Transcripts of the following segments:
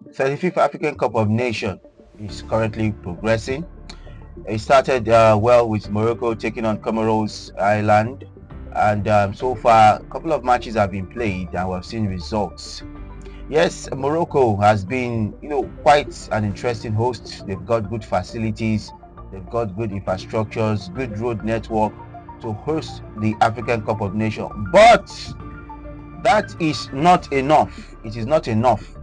35th African Cup of Nations is currently progressing. It started well with Morocco taking on Comoros Island, and so far a couple of matches have been played and we've seen results. Yes, Morocco has been, quite an interesting host. They've got good facilities, they've got good infrastructures, good road network to host the African Cup of Nations. But that is not enough. It is not enough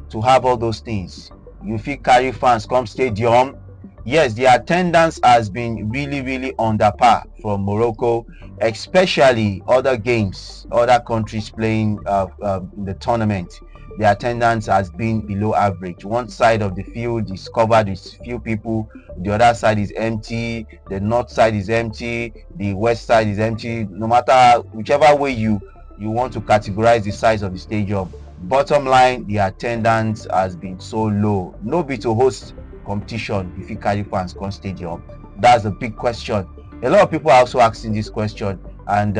to have all those things. You feel carry fans come stadium. Yes, the attendance has been really under par from Morocco, especially other games, other countries playing in the tournament. The attendance has been below average. One side of the field is covered with few people, the other side is empty, the north side is empty, the west side is empty. No matter whichever way you want to categorize the size of the stadium, bottom line, the attendance has been so low. No be to host competition if you carry fans come stadium. That's a big question. A lot of people are also asking this question, and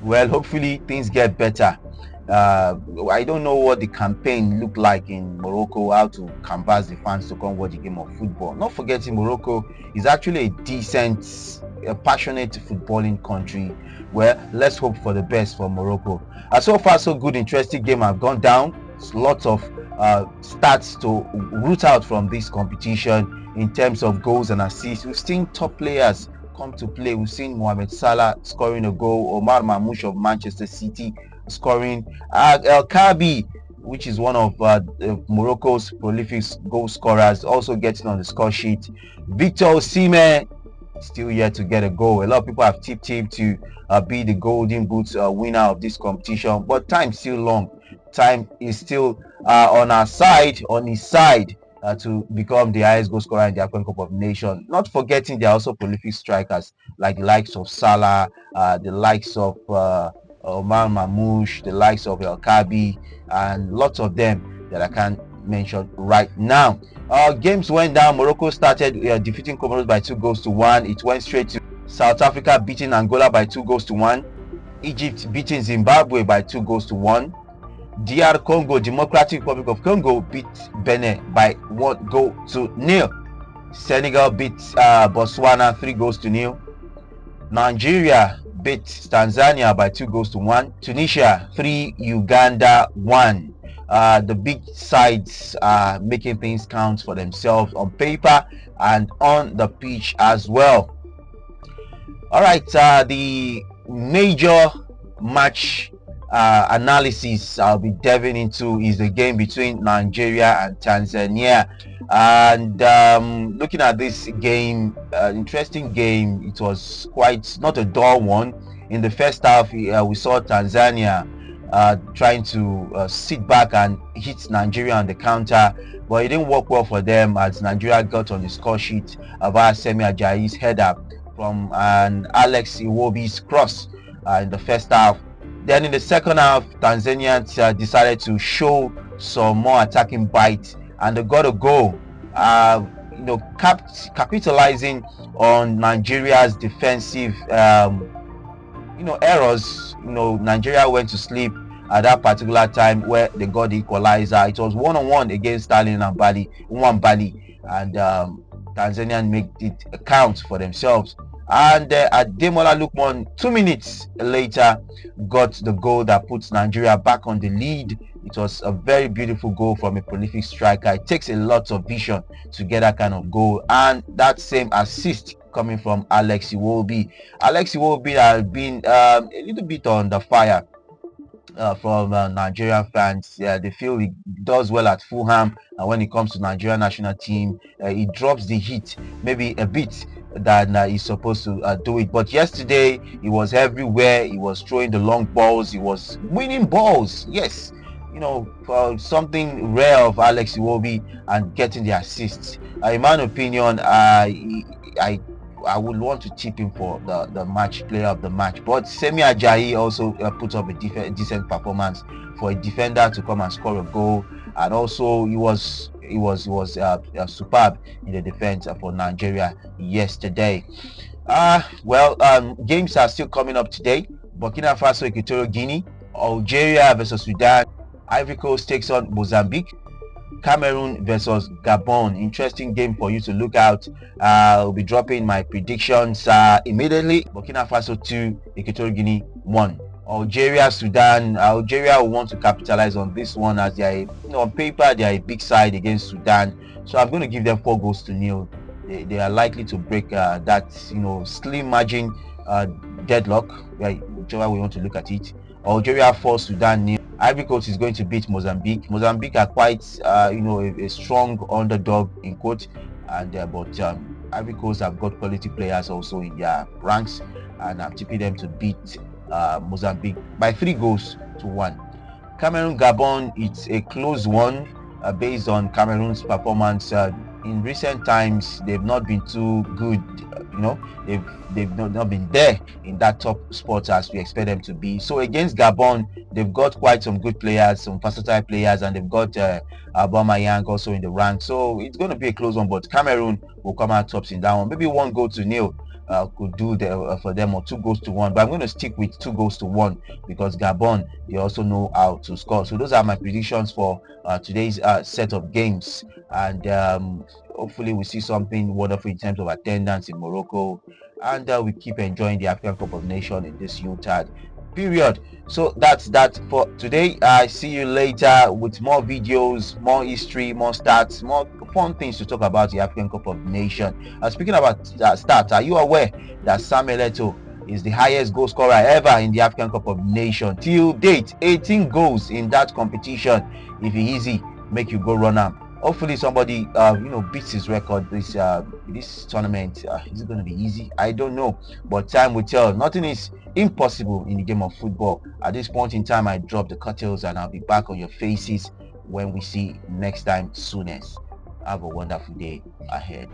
well, hopefully things get better. I don't know what the campaign looked like in Morocco, how to canvas the fans to come watch the game of football. Not forgetting, Morocco is actually a decent, passionate footballing country. Well, let's hope for the best for Morocco. So far, so good. Interesting game have gone down. Lots of stats to root out from this competition in terms of goals and assists. We've seen top players come to play. We've seen Mohamed Salah scoring a goal, Omar Mamouche of Manchester City scoring, El Kabi, which is one of Morocco's prolific goal scorers, also getting on the score sheet. Victor Osimhen still yet to get a goal. A lot of people have tipped him to be the Golden Boot winner of this competition, but time's still long. Time is still on his side to become the highest goal scorer in the African Cup of Nations. Not forgetting there are also prolific strikers like the likes of Salah, the likes of Omar Mamouche, the likes of El Kabi, and lots of them that I can't mention right now. Games went down. Morocco started defeating Comoros by 2-1. It went straight to South Africa beating Angola by 2-1. Egypt beating Zimbabwe by 2-1. DR Congo, Democratic Republic of Congo, beat Benin by 1-0. Senegal beat Botswana 3-0. Nigeria beat Tanzania by 2-1. Tunisia 3, Uganda 1. The big sides are making things count for themselves on paper and on the pitch as well. All right, the major match analysis I'll be delving into is the game between Nigeria and Tanzania. And looking at this game, interesting game. It was quite not a dull one. In the first half, we saw Tanzania trying to sit back and hit Nigeria on the counter, but it didn't work well for them as Nigeria got on the score sheet via Semi Ajayi's header from an Alex Iwobi's cross in the first half. Then in the second half, Tanzanians decided to show some more attacking bite, and they got a goal. Capitalizing on Nigeria's defensive, errors. Nigeria went to sleep at that particular time where they got the equalizer. It was 1-on-1 against Sterling and Nwabali, and Tanzania made it count for themselves. And Ademola Lookman 2 minutes later got the goal that puts Nigeria back on the lead. It was a very beautiful goal from a prolific striker. It takes a lot of vision to get that kind of goal, and that same assist coming from Alex Iwobi. Alex Iwobi has been a little bit on the fire from Nigerian fans. They feel he does well at Fulham, and when it comes to Nigerian national team, he drops the heat maybe a bit than he's supposed to do it. But yesterday he was everywhere. He was throwing the long balls, he was winning balls. Yes, something rare of Alex Iwobi, and getting the assists. In my opinion, I would want to tip him for the match player of the match. But Semi Ajayi also put up a decent performance for a defender to come and score a goal, and also he was superb in the defense for Nigeria yesterday. Games are still coming up today. Burkina Faso, Equatorial Guinea, Algeria versus Sudan, Ivory Coast takes on Mozambique. Cameroon versus Gabon. Interesting game for you to look out. I'll be dropping my predictions immediately. Burkina Faso 2, Equatorial Guinea 1. Algeria, Sudan. Algeria will want to capitalize on this one as they are, on paper, they are a big side against Sudan. So I'm going to give them 4-0. They are likely to break that, slim margin deadlock, right, whichever we want to look at it. Algeria 4, Sudan 0. Ivory Coast is going to beat Mozambique. Mozambique are quite, a strong underdog in quote, and but Ivory Coast have got quality players also in their ranks, and I'm tipping them to beat Mozambique by 3-1. Cameroon Gabon, it's a close one based on Cameroon's performance. In recent times, they've not been too good. They've not been there in that top spot as we expect them to be. So against Gabon, they've got quite some good players, some versatile players, and they've got Aubameyang also in the rank. So it's going to be a close one, but Cameroon will come out tops in that one. Maybe 1-0 could do for them, or 2-1. But I'm going to stick with 2-1 because Gabon, they also know how to score. So those are my predictions for today's set of games, and hopefully we see something wonderful in terms of attendance in Morocco, and we keep enjoying the African Cup of Nations in this UTAD period. So that's that for today. I see you later with more videos, more history, more stats, more fun things to talk about the African Cup of Nations. Speaking about stats, are you aware that Samuel Eto'o is the highest goal scorer ever in the African Cup of Nations till date? 18 goals in that competition. If it's easy, make you go run am. Hopefully somebody beats his record this tournament. Is it going to be easy? I don't know, but time will tell. Nothing is impossible in the game of football. At this point in time, I drop the curtains and I'll be back on your faces when we see next time soonest. Have a wonderful day ahead.